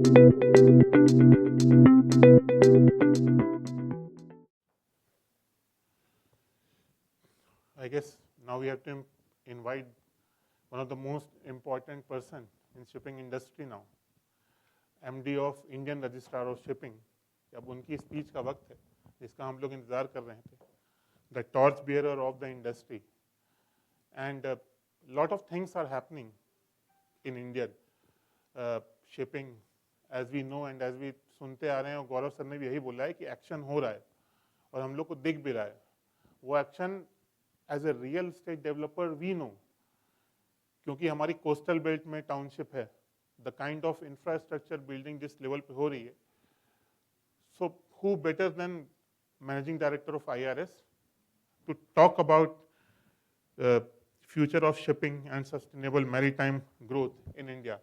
I guess now we have to invite one of the most important person in shipping industry now, MD of Indian Registrar of Shipping. अब उनकी speech का वक्त है जिसका हम लोग इंतजार कर रहे थे. The torch bearer of the industry, and a lot of things are happening in India shipping, as we know and as we सुनते आ रहे हैं. और गौरव सर ने भी यही बोला है कि एक्शन हो रहा है और हम लोग को दिख भी रहा है. वो action as a real estate developer we know, क्योंकि हमारी कोस्टल बेल्ट में टाउनशिप है. The kind of infrastructure building जिस लेवल पे हो रही है, so who better than managing director of IRS to talk about future of shipping and sustainable maritime growth in India.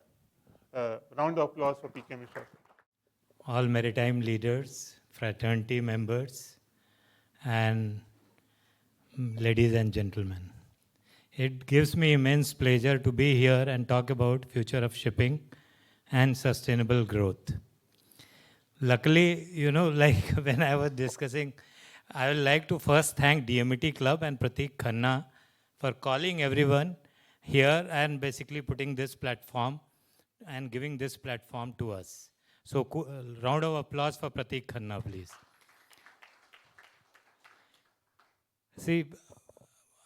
Round of applause for PK Mishra. All maritime leaders, fraternity members, and ladies and gentlemen. It gives me immense pleasure to be here and talk about future of shipping and sustainable growth. Luckily, like when I was discussing, I would like to first thank DMET Club and Pratik Khanna for calling everyone here and basically putting this platform and giving this platform to us. So round of applause for Pratik Khanna, please. See,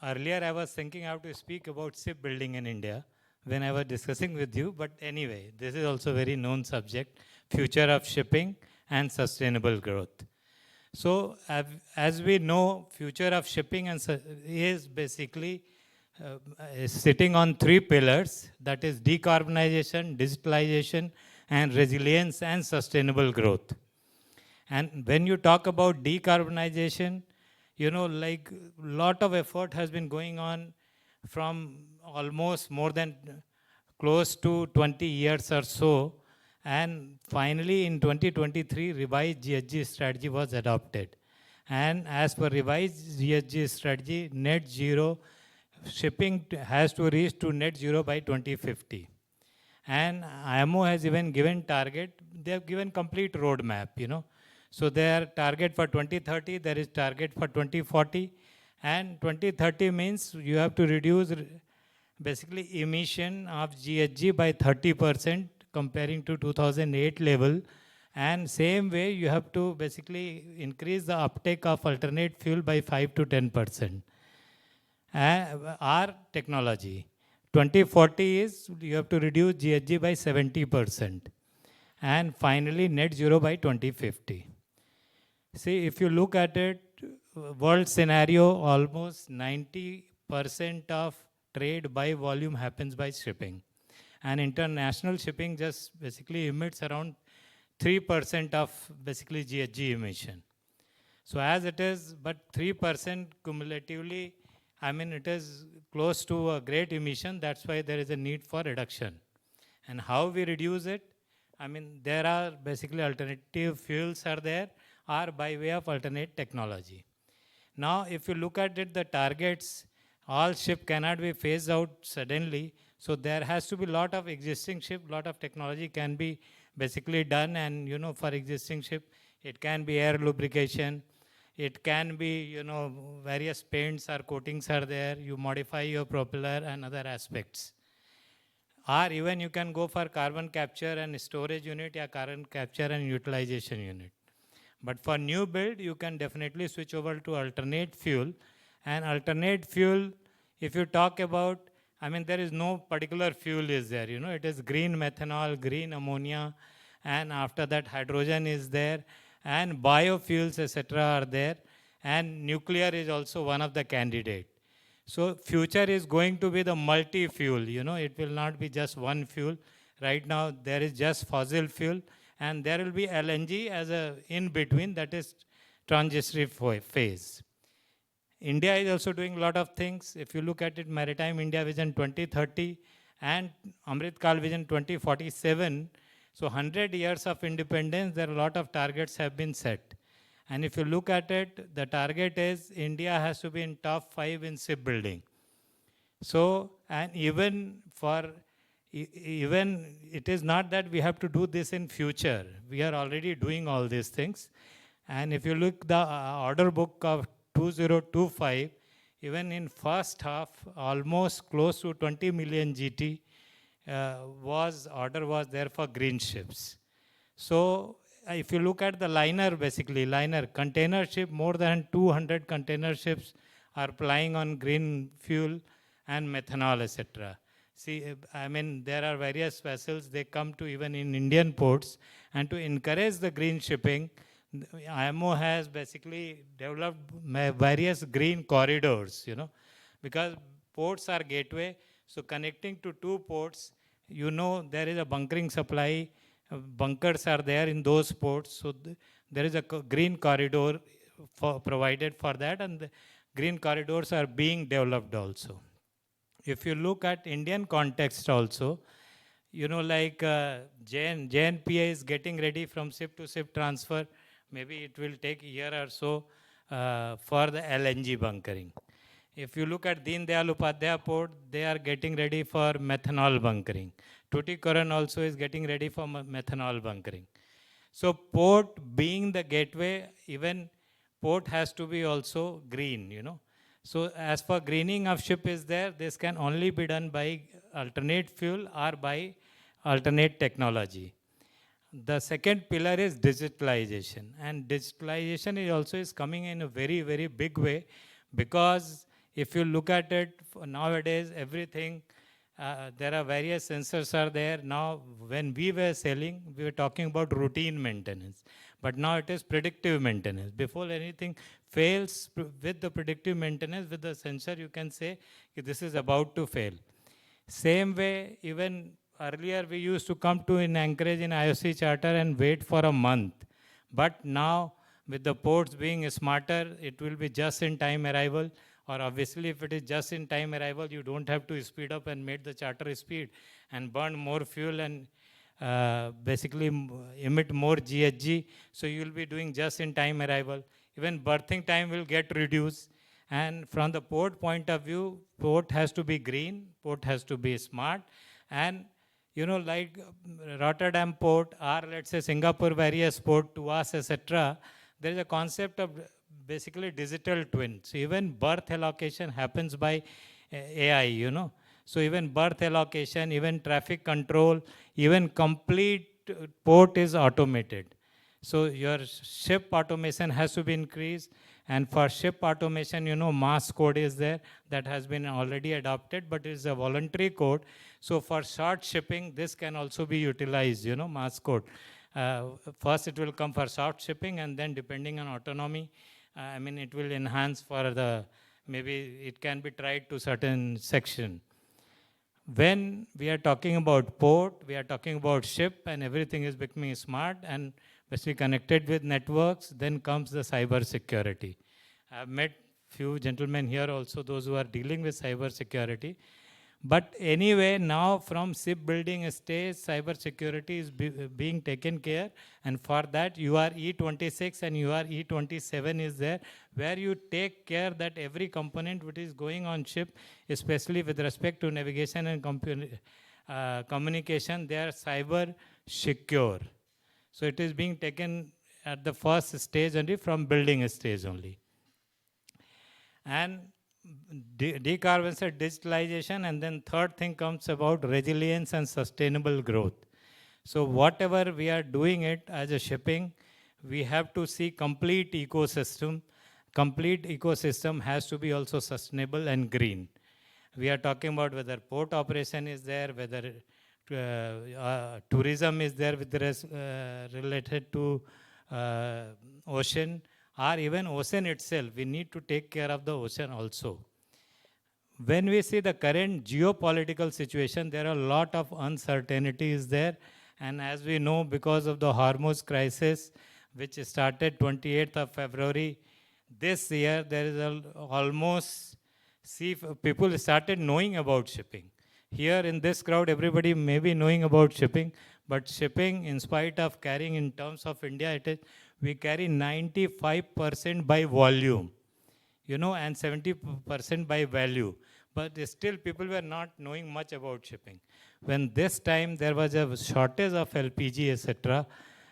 earlier I was thinking how to speak about shipbuilding in India when I was discussing with you, but anyway, this is also a very known subject, future of shipping and sustainable growth. So as we know, future of shipping is basically sitting on three pillars, that is decarbonization, digitalization, and resilience and sustainable growth. And when you talk about decarbonization, like a lot of effort has been going on from almost more than close to 20 years or so. And finally, in 2023, revised GHG strategy was adopted. And as per revised GHG strategy, net zero shipping has to reach to net zero by 2050. And IMO has even given target. They have given complete roadmap, So their target for 2030, there is target for 2040. And 2030 means you have to reduce basically emission of GHG by 30%. Comparing to 2008 level, and same way you have to basically increase the uptake of alternate fuel by 5 to 10%. Our technology, 2040 is you have to reduce GHG by 70%, and finally net zero by 2050. See, if you look at it, world scenario, almost 90% of trade by volume happens by shipping. And international shipping just basically emits around 3% of basically GHG emission. So as it is, but 3% cumulatively, it is close to a great emission. That's why there is a need for reduction. And how we reduce it? There are basically alternative fuels are there, or by way of alternate technology. Now, if you look at it, the targets, all ship cannot be phased out suddenly. So there has to be a lot of existing ship, lot of technology can be basically done. And, for existing ship, it can be air lubrication. It can be, various paints or coatings are there. You modify your propeller and other aspects. Or even you can go for carbon capture and storage unit or carbon capture and utilization unit. But for new build, you can definitely switch over to alternate fuel. And alternate fuel, if you talk about, there is no particular fuel is there, it is green methanol, green ammonia, and after that hydrogen is there, and biofuels, etc. are there, and nuclear is also one of the candidate. So future is going to be the multi-fuel, it will not be just one fuel. Right now there is just fossil fuel, and there will be LNG as a in-between, that is transitory phase. India is also doing a lot of things. If you look at it, Maritime India Vision 2030 and Amrit Kal Vision 2047, so 100 years of independence, there are a lot of targets have been set. And if you look at it, the target is India has to be in top 5 in shipbuilding. So, and even for even it is not that we have to do this in future. We are already doing all these things. And if you look the order book of 2025, even in first half, almost close to 20 million GT order was there for green ships. So if you look at the liner, basically liner, container ship, more than 200 container ships are plying on green fuel and methanol, etc. See, I mean, there are various vessels, they come to even in Indian ports, and to encourage the green shipping, IMO has basically developed various green corridors, because ports are gateway, so connecting to two ports, there is a bunkering supply, bunkers are there in those ports, so there is a green corridor provided for that, and the green corridors are being developed also. If you look at Indian context also, like JNPA is getting ready from ship to ship transfer. Maybe it will take a year or so for the LNG bunkering. If you look at Deen Dayal Upadhyaya port, they are getting ready for methanol bunkering. Tuticorin also is getting ready for methanol bunkering. So port being the gateway, even port has to be also green, So as for greening of ship is there, this can only be done by alternate fuel or by alternate technology. The second pillar is digitalization, and digitalization is coming in a very, very big way, because if you look at it nowadays, everything, there are various sensors are there. Now, when we were selling, we were talking about routine maintenance, but now it is predictive maintenance. Before anything fails, with the predictive maintenance, with the sensor, you can say this is about to fail. Same way, even earlier we used to come to in Anchorage in IOC charter and wait for a month. But now, with the ports being smarter, it will be just-in-time arrival. Or obviously, if it is just-in-time arrival, you don't have to speed up and make the charter speed and burn more fuel and basically emit more GHG. So you will be doing just-in-time arrival. Even berthing time will get reduced. And from the port point of view, port has to be green, port has to be smart. And, like Rotterdam port or let's say Singapore various port to us, etc., there is a concept of basically digital twin. So even berth allocation happens by AI, So even berth allocation, even traffic control, even complete port is automated. So your ship automation has to be increased. And for ship automation, mass code is there that has been already adopted, but it is a voluntary code. So for short shipping, this can also be utilized, mass code. First, it will come for short shipping, and then depending on autonomy, it will enhance for maybe it can be tried to certain section. When we are talking about port, we are talking about ship, and everything is becoming smart and basically connected with networks. Then comes the cyber security. I've met few gentlemen here also, those who are dealing with cyber security. But anyway, now from shipbuilding stage, cyber security is being taken care, and for that UR E26 and UR E27 is there, where you take care that every component which is going on ship, especially with respect to navigation and communication, they are cyber secure. So it is being taken at the first stage only, from building stage only. And decarbonization, digitalization, and then third thing comes about resilience and sustainable growth. So whatever we are doing it as a shipping, we have to see complete ecosystem. Complete ecosystem has to be also sustainable and green. We are talking about whether port operation is there, whether tourism is there with related to ocean, or even ocean itself. We need to take care of the ocean also. When we see the current geopolitical situation, there are a lot of uncertainties there. And as we know, because of the Hormuz crisis, which started 28th of February this year, there is almost, people started knowing about shipping. Here in this crowd, everybody may be knowing about shipping, but shipping, in spite of carrying in terms of India, we carry 95% by volume, and 70% by value. but still people were not knowing much about shipping. When this time there was a shortage of LPG, etc.,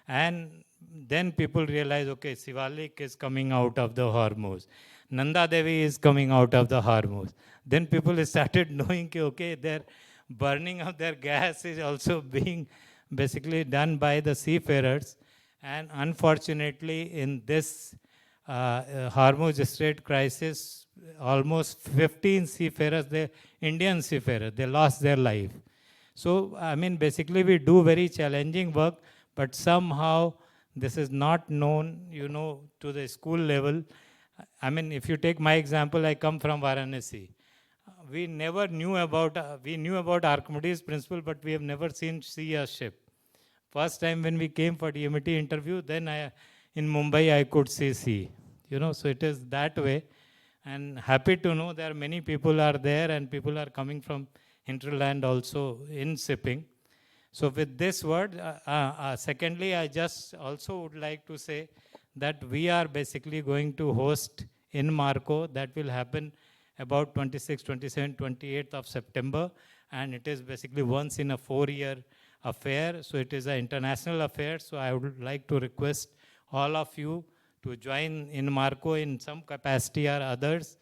and then people realized, okay, Sivalik is coming out of the Hormuz. Nanda Devi is coming out of the Hormuz. Then people started knowing, okay, their burning of their gas is also being done by the seafarers. And unfortunately, in this Hormuz Strait crisis, almost 15 seafarers, Indian seafarers, they lost their life. So, I mean, basically we do very challenging work, but somehow this is not known, to the school level. I mean, if you take my example, I come from Varanasi. We never knew about, we knew about Archimedes principle, but we have never see a ship. First time when we came for DMT interview, then in Mumbai I could see sea. So it is that way. And happy to know there are many people are there and people are coming from hinterland also in shipping. So with this word, secondly, I just also would like to say that we are basically going to host in Marco. That will happen about 26, 27, 28th of September. And it is basically once in a 4-year affair. So it is an international affair. So I would like to request all of you to join in Marco in some capacity or others.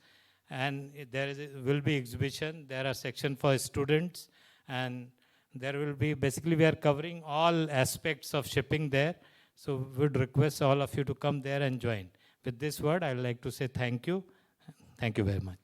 And there will be exhibition. There are sections for students. And there will be, basically we are covering all aspects of shipping there. So we would request all of you to come there and join. With this word, I would like to say thank you. Thank you very much.